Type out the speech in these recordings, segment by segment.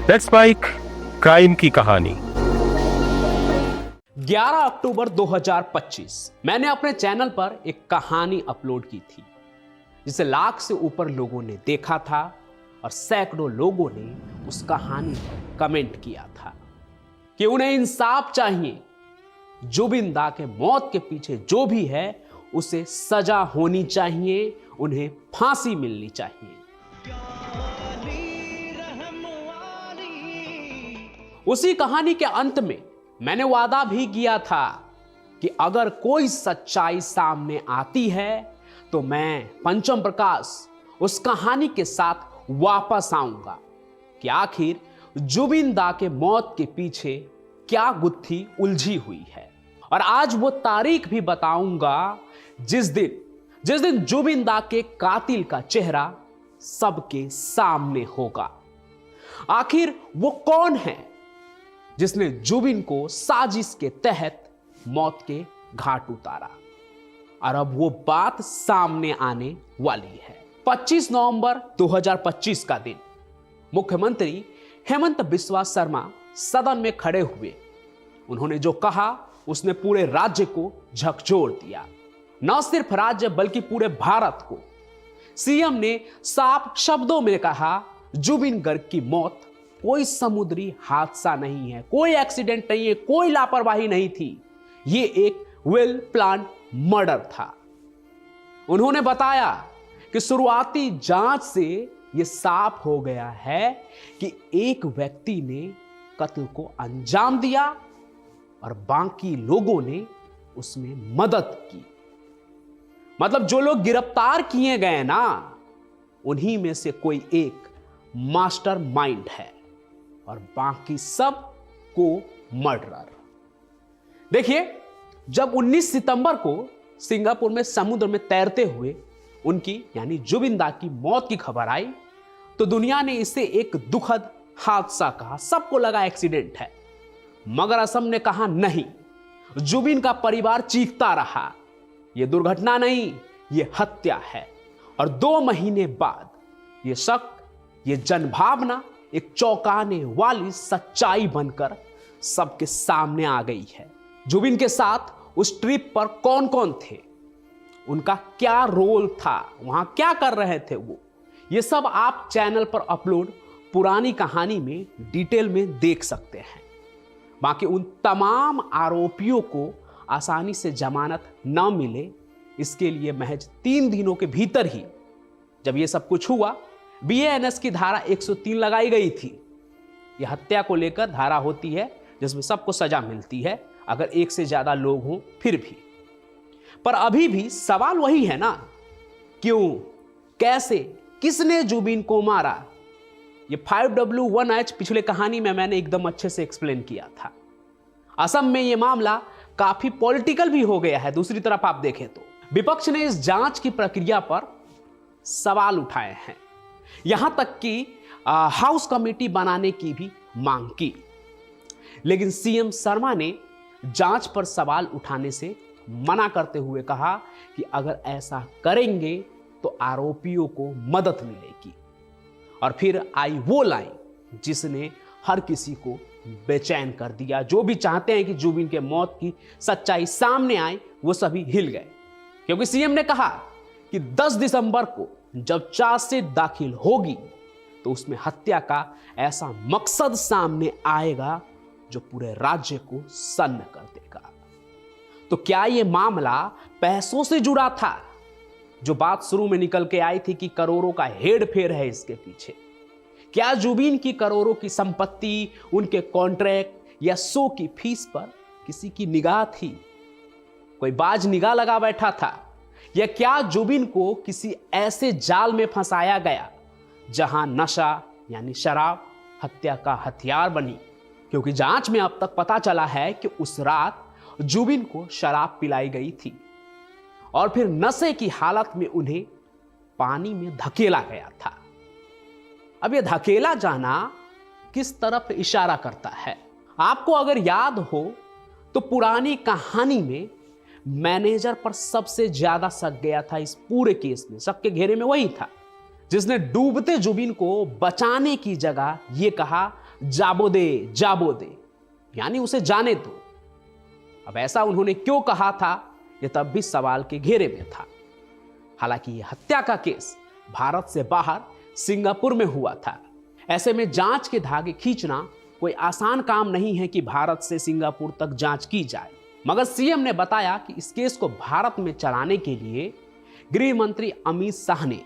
Let's spike crime की कहानी। 11 अक्टूबर 2025 मैंने अपने चैनल पर एक कहानी अपलोड की थी जिसे लाख से ऊपर लोगों ने देखा था और सैकड़ों लोगों ने उस कहानी पर कमेंट किया था कि उन्हें इंसाफ चाहिए। जुबिन दा के मौत के पीछे जो भी है उसे सजा होनी चाहिए, उन्हें फांसी मिलनी चाहिए। उसी कहानी के अंत में मैंने वादा भी किया था कि अगर कोई सच्चाई सामने आती है तो मैं पंचम प्रकाश उस कहानी के साथ वापस आऊंगा कि आखिर जुबिन दा के मौत के पीछे क्या गुत्थी उलझी हुई है। और आज वो तारीख भी बताऊंगा जिस दिन जुबिन दा के कातिल का चेहरा सबके सामने होगा। आखिर वो कौन है जिसने जुबिन को साजिश के तहत मौत के घाट उतारा, और अब वो बात सामने आने वाली है। 25 नवंबर 2025 का दिन मुख्यमंत्री हेमंत बिस्वा शर्मा सदन में खड़े हुए। उन्होंने जो कहा उसने पूरे राज्य को झकझोर दिया, न सिर्फ राज्य बल्कि पूरे भारत को। सीएम ने साफ शब्दों में कहा, जुबिन गर्ग की मौत कोई समुद्री हादसा नहीं है, कोई एक्सीडेंट नहीं है, कोई लापरवाही नहीं थी, ये एक वेल प्लान्ड मर्डर था। उन्होंने बताया कि शुरुआती जांच से यह साफ हो गया है कि एक व्यक्ति ने कत्ल को अंजाम दिया और बाकी लोगों ने उसमें मदद की। मतलब जो लोग गिरफ्तार किए गए ना, उन्हीं में से कोई एक मास्टर माइंड है और बाकी सब को मर्डरर। देखिए, जब 19 सितंबर को सिंगापुर में समुद्र में तैरते हुए उनकी यानी जुबिन दा की मौत की खबर आई तो दुनिया ने इसे एक दुखद हादसा कहा, सबको लगा एक्सीडेंट है। मगर असम ने कहा नहीं, जुबिन का परिवार चीखता रहा, यह दुर्घटना नहीं, यह हत्या है। और 2 महीने बाद यह शक, यह जनभावना एक चौंकाने वाली सच्चाई बनकर सबके सामने आ गई है। जुबिन के साथ उस ट्रिप पर कौन कौन थे, उनका क्या रोल था, वहां क्या कर रहे थे वो, ये सब आप चैनल पर अपलोड पुरानी कहानी में डिटेल में देख सकते हैं। बाकी उन तमाम आरोपियों को आसानी से जमानत न मिले, इसके लिए महज 3 दिनों के भीतर ही जब ये सब कुछ हुआ, बीएनएस की धारा 103 लगाई गई थी। यह हत्या को लेकर धारा होती है जिसमें सबको सजा मिलती है अगर एक से ज्यादा लोग हों फिर भी। पर अभी भी सवाल वही है ना, क्यों, कैसे, किसने जुबिन को मारा। यह 5W1H पिछले कहानी में मैंने एकदम अच्छे से एक्सप्लेन किया था। असम में यह मामला काफी पॉलिटिकल भी हो गया है। दूसरी तरफ आप देखें तो विपक्ष ने इस जांच की प्रक्रिया पर सवाल उठाए हैं, यहां तक कि हाउस कमेटी बनाने की भी मांग की। लेकिन सीएम शर्मा ने जांच पर सवाल उठाने से मना करते हुए कहा कि अगर ऐसा करेंगे तो आरोपियों को मदद मिलेगी। और फिर आई वो लाइन जिसने हर किसी को बेचैन कर दिया। जो भी चाहते हैं कि जुबिन के मौत की सच्चाई सामने आए, वो सभी हिल गए, क्योंकि सीएम ने कहा कि 10 दिसंबर को जब चार्जशीट दाखिल होगी तो उसमें हत्या का ऐसा मकसद सामने आएगा जो पूरे राज्य को सन्न कर देगा। तो क्या यह मामला पैसों से जुड़ा था? जो बात शुरू में निकल के आई थी कि करोड़ों का हेर फेर है इसके पीछे। क्या जुबिन की करोड़ों की संपत्ति, उनके कॉन्ट्रैक्ट या शो की फीस पर किसी की निगाह थी? कोई बाज निगाह लगा बैठा था? या क्या जुबिन को किसी ऐसे जाल में फंसाया गया जहां नशा यानी शराब हत्या का हथियार बनी? क्योंकि जांच में अब तक पता चला है कि उस रात जुबिन को शराब पिलाई गई थी और फिर नशे की हालत में उन्हें पानी में धकेला गया था। अब यह धकेला जाना किस तरफ इशारा करता है? आपको अगर याद हो तो पुरानी कहानी में मैनेजर पर सबसे ज्यादा शक गया था। इस पूरे केस में शक के घेरे में वही था जिसने डूबते जुबिन को बचाने की जगह यह कहा, जाबो दे जाबो दे, यानी उसे जाने दो। अब ऐसा उन्होंने क्यों कहा था, यह तब भी सवाल के घेरे में था। हालांकि यह हत्या का केस भारत से बाहर सिंगापुर में हुआ था। ऐसे में जांच के धागे खींचना कोई आसान काम नहीं है कि भारत से सिंगापुर तक जांच की जाए। मगर सीएम ने बताया कि इस केस को भारत में चलाने के लिए गृह मंत्री अमित शाह ने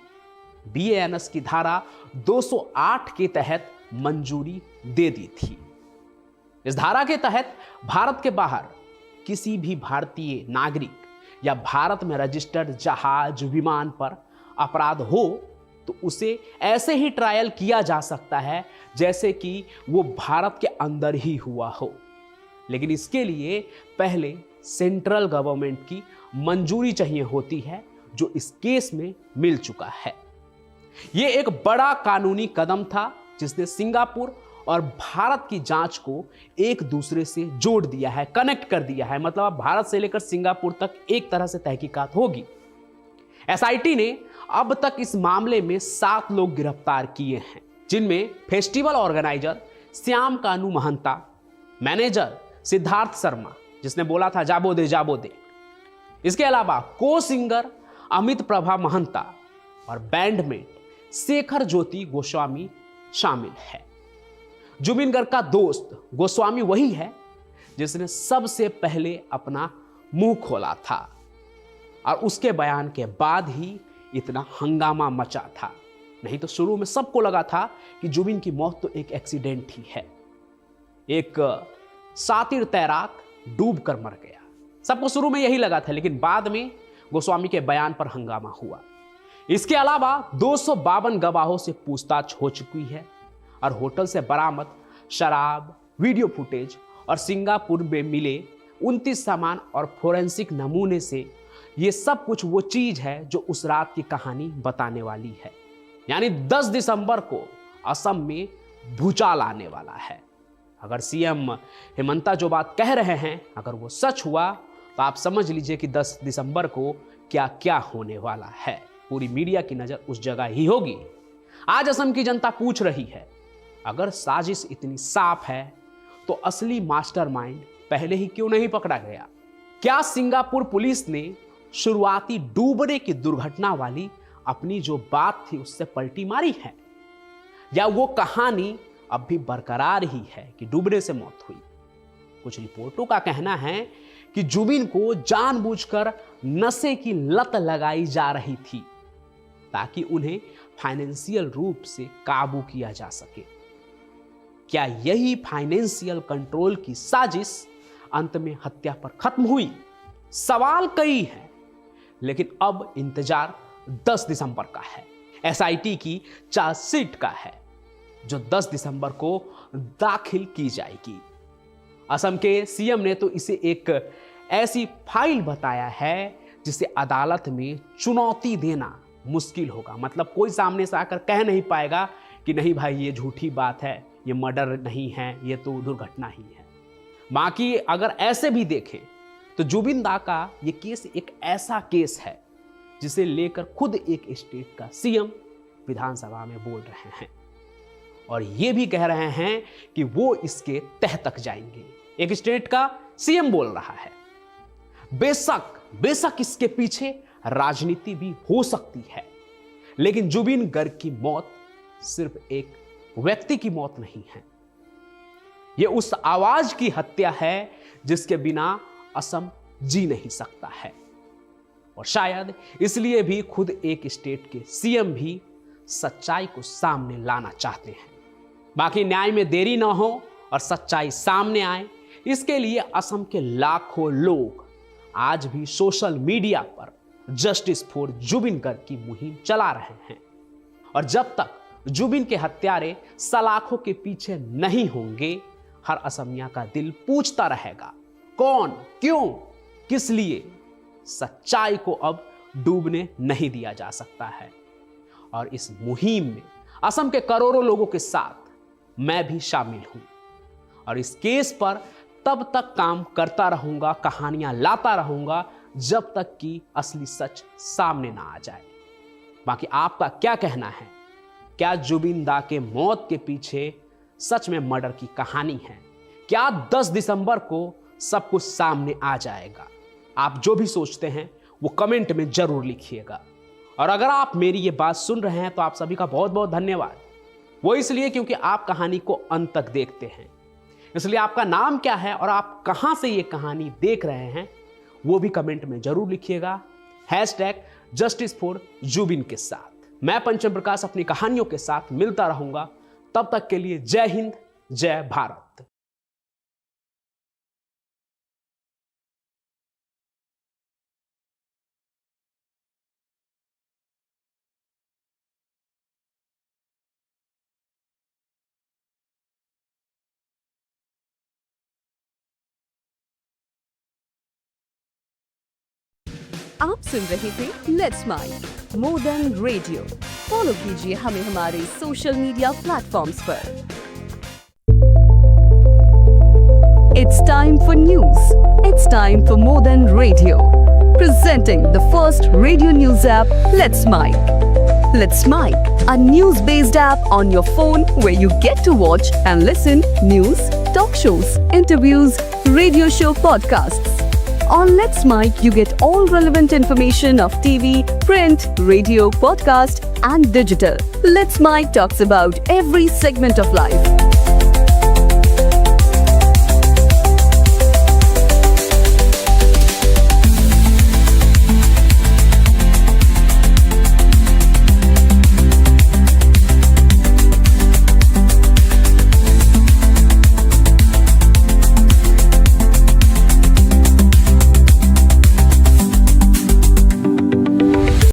बीएनएस की धारा 208 के तहत मंजूरी दे दी थी। इस धारा के तहत भारत के बाहर किसी भी भारतीय नागरिक या भारत में रजिस्टर्ड जहाज विमान पर अपराध हो तो उसे ऐसे ही ट्रायल किया जा सकता है जैसे कि वो भारत के अंदर ही हुआ हो, लेकिन इसके लिए पहले सेंट्रल गवर्नमेंट की मंजूरी चाहिए होती है, जो इस केस में मिल चुका है। यह एक बड़ा कानूनी कदम था जिसने सिंगापुर और भारत की जांच को एक दूसरे से जोड़ दिया है, कनेक्ट कर दिया है। मतलब अब भारत से लेकर सिंगापुर तक एक तरह से तहकीकात होगी। एसआईटी ने अब तक इस मामले में 7 लोग गिरफ्तार किए हैं, जिनमें फेस्टिवल ऑर्गेनाइजर श्याम कानू महंता, मैनेजर सिद्धार्थ शर्मा जिसने बोला था जाबो दे जाबो दे, इसके अलावा को सिंगर अमित प्रभा महंता और बैंडमेट शेखर ज्योति गोस्वामी शामिल है। जुबिन गर्ग का दोस्त गोस्वामी वही है जिसने सबसे पहले अपना मुंह खोला था और उसके बयान के बाद ही इतना हंगामा मचा था। नहीं तो शुरू में सबको लगा था कि जुबिन की मौत तो एक एक्सीडेंट ही है, एक सातिर तैराक डूब कर मर गया। सबको शुरू में यही लगा था, लेकिन बाद में गोस्वामी के बयान पर हंगामा हुआ। इसके अलावा 252 गवाहों से पूछताछ हो चुकी है और होटल से बरामद शराब, वीडियो फुटेज और सिंगापुर में मिले 29 सामान और फोरेंसिक नमूने से ये सब कुछ वो चीज है जो उस रात की कहानी बताने वाली है। यानी 10 दिसंबर को असम में भूचाल आने वाला है। अगर सीएम हेमंता जो बात कह रहे हैं अगर वो सच हुआ तो आप समझ लीजिए कि 10 दिसंबर को क्या क्या होने वाला है। पूरी मीडिया की नजर उस जगह ही होगी। आज असम की जनता पूछ रही है, अगर साजिश इतनी साफ है तो असली मास्टरमाइंड पहले ही क्यों नहीं पकड़ा गया? क्या सिंगापुर पुलिस ने शुरुआती डूबने की दुर्घटना वाली अपनी जो बात थी उससे पलटी मारी है, या वो कहानी अब भी बरकरार ही है कि डूबने से मौत हुई? कुछ रिपोर्टों का कहना है कि जुबिन को जानबूझकर नशे की लत लगाई जा रही थी ताकि उन्हें फाइनेंशियल रूप से काबू किया जा सके। क्या यही फाइनेंशियल कंट्रोल की साजिश अंत में हत्या पर खत्म हुई? सवाल कई हैं, लेकिन अब इंतजार 10 दिसंबर का है। एसआईटी की चार्जशीट का है जो 10 दिसंबर को दाखिल की जाएगी। असम के सीएम ने तो इसे एक ऐसी फाइल बताया है जिसे अदालत में चुनौती देना मुश्किल होगा। मतलब कोई सामने से आकर कह नहीं पाएगा कि नहीं भाई ये झूठी बात है, ये मर्डर नहीं है, ये तो दुर्घटना ही है। बाकी अगर ऐसे भी देखें तो जुबिन दा का ये केस एक ऐसा केस है जिसे लेकर खुद एक स्टेट का सीएम विधानसभा में बोल रहे हैं और ये भी कह रहे हैं कि वो इसके तह तक जाएंगे। एक स्टेट का सीएम बोल रहा है। बेशक इसके पीछे राजनीति भी हो सकती है, लेकिन जुबिन गर्ग की मौत सिर्फ एक व्यक्ति की मौत नहीं है, यह उस आवाज की हत्या है जिसके बिना असम जी नहीं सकता है। और शायद इसलिए भी खुद एक स्टेट के सीएम भी सच्चाई को सामने लाना चाहते हैं। बाकी न्याय में देरी ना हो और सच्चाई सामने आए, इसके लिए असम के लाखों लोग आज भी सोशल मीडिया पर जस्टिस फॉर जुबिन गर्ग की मुहिम चला रहे हैं। और जब तक जुबिन के हत्यारे सलाखों के पीछे नहीं होंगे, हर असमिया का दिल पूछता रहेगा कौन, क्यों, किस लिए। सच्चाई को अब डूबने नहीं दिया जा सकता है। और इस मुहिम में असम के करोड़ों लोगों के साथ मैं भी शामिल हूं और इस केस पर तब तक काम करता रहूंगा, कहानियां लाता रहूंगा जब तक कि असली सच सामने ना आ जाए। बाकी आपका क्या कहना है? क्या जुबिन दा के मौत के पीछे सच में मर्डर की कहानी है? क्या 10 दिसंबर को सब कुछ सामने आ जाएगा? आप जो भी सोचते हैं वो कमेंट में जरूर लिखिएगा। और अगर आप मेरी ये बात सुन रहे हैं तो आप सभी का बहुत बहुत धन्यवाद। वो इसलिए क्योंकि आप कहानी को अंत तक देखते हैं। इसलिए आपका नाम क्या है और आप कहां से ये कहानी देख रहे हैं वो भी कमेंट में जरूर लिखिएगा। #जस्टिस फॉर जुबिन के साथ मैं पंचम प्रकाश अपनी कहानियों के साथ मिलता रहूंगा। तब तक के लिए जय हिंद, जय भारत। आप सुन रहे थे let's mic more than radio. Follow कीजिए हमें हमारे सोशल मीडिया प्लेटफॉर्म्स पर। It's time for news. It's time for more than radio. Presenting the first radio news app, Let's Mic. Let's Mic, a news-based app on your phone where you get to watch and listen news, talk shows, interviews, radio show podcasts. On Let's Mic, you get all relevant information of TV, print, radio, podcast, and digital. Let's Mic talks about every segment of life.